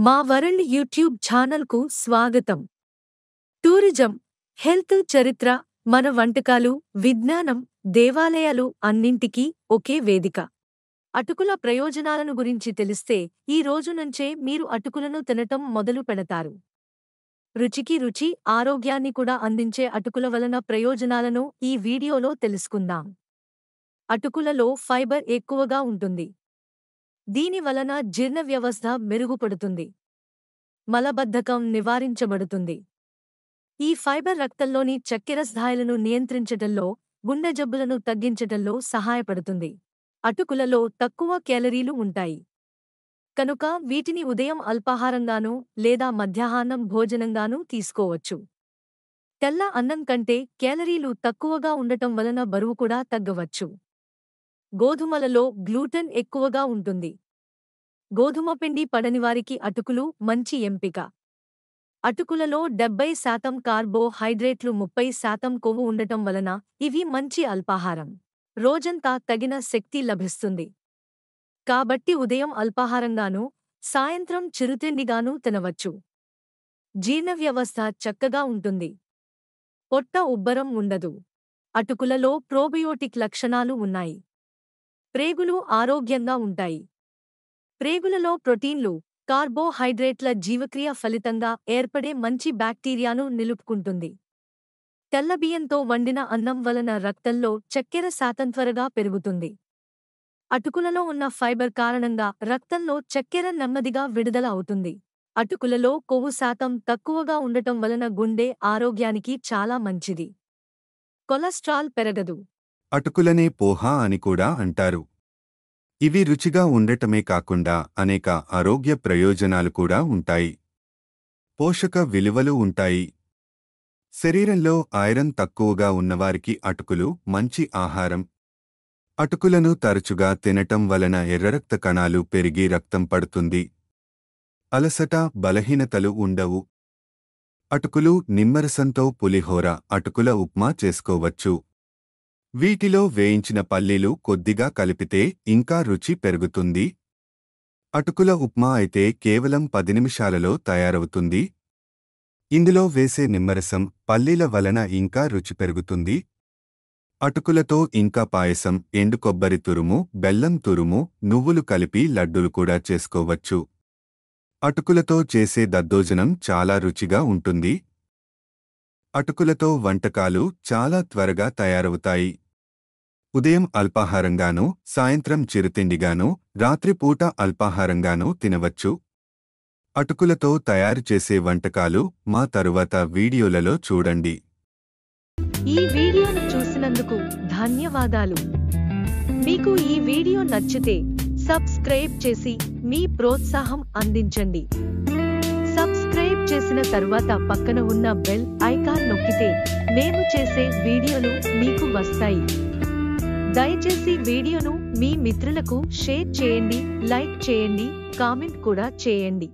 మా world YouTube ఛానల్కు స్వాగతం. టూరిజం, హెల్త్, చరిత్ర, మన వంటకాలు, విజ్ఞానం, దేవాలయాలు అన్నింటికీ ఒకే వేదిక. అటుకుల ప్రయోజనాలను గురించి తెలిస్తే ఈ రోజు నుంచే మీరు అటుకులను తినటం మొదలు పెడతారు. రుచికి రుచి, ఆరోగ్యాన్ని కూడా అందించే అటుకుల వలన ప్రయోజనాలను ఈ వీడియోలో తెలుసుకుందాం. అటుకులలో ఫైబర్ ఎక్కువగా ఉంటుంది. దీని వలన జీర్ణ వ్యవస్థ మెరుగుపడుతుంది. మలబద్ధకం నివారించబడుతుంది. ఈ ఫైబర్ రక్తంలోని చక్కెర స్థాయిలను నియంత్రించటంలో, గుండె జబ్బులను తగ్గించటంలో సహాయపడుతుంది. అటుకులలో తక్కువ కేలరీలు ఉంటాయి. కనుక వీటిని ఉదయం అల్పాహారంగానూ లేదా మధ్యాహ్నం భోజనంగానూ తీసుకోవచ్చు. తెల్ల అన్నం కంటే కేలరీలు తక్కువగా ఉండటం వలన బరువు కూడా తగ్గవచ్చు. గోధుమలలో గ్లూటెన్ ఎక్కువగా ఉంటుంది. గోధుమ పిండి పడనివారికి అటుకులు మంచి ఎంపిక. అటుకులలో 70% కార్బోహైడ్రేట్లు, 30% కొవ్వు ఉండటం వలన ఇవి మంచి అల్పాహారం. రోజంతా తగిన శక్తి లభిస్తుంది. కాబట్టి ఉదయం అల్పాహారంగానూ, సాయంత్రం చిరుతిండిగానూ తినవచ్చు. జీర్ణ వ్యవస్థ చక్కగా ఉంటుంది. పొట్ట ఉబ్బరం ఉండదు. అటుకులలో ప్రోబయోటిక్ లక్షణాలు ఉన్నాయి. ప్రేగులు ఆరోగ్యంగా ఉంటాయి. ప్రేగులలో ప్రోటీన్లు, కార్బోహైడ్రేట్ల జీవక్రియ ఫలితంగా ఏర్పడే మంచి బ్యాక్టీరియాను నిలుపుకుంటుంది. తెల్లబియ్యంతో వండిన అన్నం వలన రక్తంలో చక్కెర శాతం త్వరగా పెరుగుతుంది. అటుకులలో ఉన్న ఫైబర్ కారణంగా రక్తంలో చక్కెర నెమ్మదిగా విడుదల అవుతుంది. అటుకులలో కొవ్వు శాతం తక్కువగా ఉండటం వలన గుండె ఆరోగ్యానికి చాలా మంచిది. కొలెస్ట్రాల్ పెరగదు. అటుకులనే పోహా అని కూడా అంటారు. ఇవి రుచిగా ఉండటమే కాకుండా అనేక ఆరోగ్య ప్రయోజనాలు కూడా ఉంటాయి. పోషక విలువలు ఉంటాయి. శరీరంలో ఐరన్ తక్కువగా ఉన్నవారికి అటుకులు మంచి ఆహారం. అటుకులను తరచుగా తినటం వలన ఎర్రరక్త కణాలు పెరిగి రక్తం పడుతుంది. అలసట, బలహీనతలు ఉండవు. అటుకులు, నిమ్మరసంతో పులిహోర, అటుకుల ఉప్మా చేసుకోవచ్చు. వీటిలో వేయించిన పల్లీలు కొద్దిగా కలిపితే ఇంకా రుచి పెరుగుతుంది. అటుకుల ఉప్మా అయితే కేవలం 10 నిమిషాలలో తయారవుతుంది. ఇందులో వేసే నిమ్మరసం, పల్లీల వలన ఇంకా రుచి పెరుగుతుంది. అటుకులతో ఇంకా పాయసం, ఎండు కొబ్బరి తురుము, బెల్లం తురుము, నువ్వులు కలిపి లడ్డూలు కూడా చేసుకోవచ్చు. అటుకులతో చేసే దద్దోజనం చాలా రుచిగా ఉంటుంది. అటుకులతో వంటకాలు చాలా త్వరగా తయారవుతాయి. ఉదయం అల్పాహారంగానూ, సాయంత్రం చిరుతిండిగానూ, రాత్రిపూట అల్పాహారంగానూ తినవచ్చు. అటుకులతో తయారు చేసే వంటకాలు మా తరువాత వీడియోలలో చూడండి. ఈ వీడియోను చూసినందుకు ధన్యవాదాలు. మీకు ఈ వీడియో నచ్చితే సబ్స్క్రైబ్ చేసి మీ ప్రోత్సాహం అందించండి. సబ్స్క్రైబ్ చేసిన తరువాత పక్కన ఉన్న బెల్ ఐకాన్ నొక్కితే మేము చేసే వీడియోలు మీకు వస్తాయి. దయచేసి వీడియోను మీ మిత్రులకు షేర్ చేయండి, లైక్ చేయండి, కామెంట్ కూడా చేయండి.